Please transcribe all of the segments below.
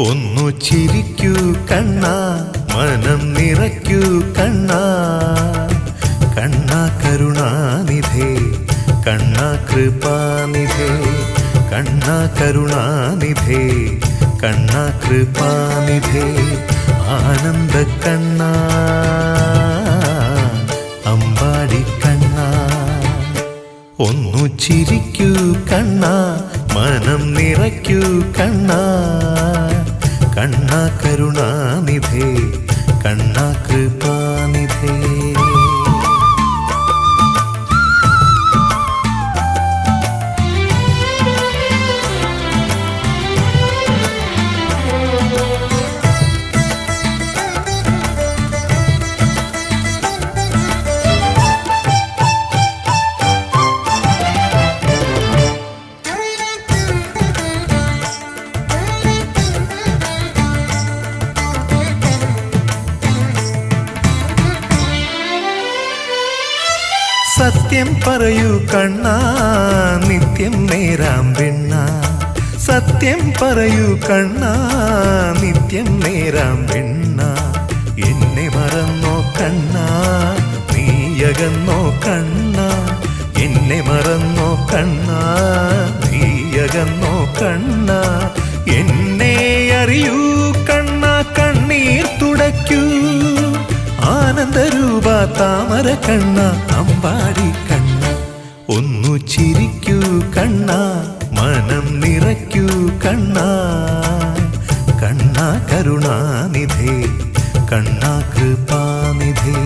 ഒന്നു ചിരിക്കൂ കണ്ണാ, മനം നിറയ്ക്കൂ കണ്ണാ. കണ്ണാ കരുണാനിധേ, കണ്ണാ കൃപാനിധേ, കണ്ണാ കരുണാനിധേ, കണ്ണാ കൃപാനിധേ. ആനന്ദ കണ്ണാ, അമ്പാടി കണ്ണാ. ഒന്നു ചിരിക്കൂ കണ്ണാ, മനം നിറയ്ക്കൂ കണ്ണാ. കണ്ണാ കരുണാനിധേ, കണ്ണാ കൃപാനിധേ. സത്യം പറയൂ കണ്ണാ, നിത്യം നേരാം വെണ്ണ. സത്യം പറയൂ കണ്ണാ, നിത്യം നേരാം വെണ്ണ. എന്നെ മറന്നോ കണ്ണാ, നീയകന്നോ കണ്ണാ. എന്നെ മറന്നോ കണ്ണാ, നീയകന്നോ കണ്ണാ. എന്നെ അറിയൂ കണ്ണാ, കണ്ണീർ തുടയ്ക്കൂ. ആനന്ദരൂപ താമര കണ്ണ, അമ്പാടി കണ്ണ. ഒന്നു ചിരിക്കൂ കണ്ണാ, മനം നിറയ്ക്കൂ കണ്ണാ. കണ്ണാ കരുണാനിധേ, കണ്ണാ കൃപാനിധേ.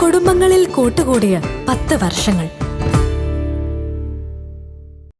കുടുംബങ്ങളിൽ കൂട്ടുകൂടിയ 10 വർഷങ്ങൾ.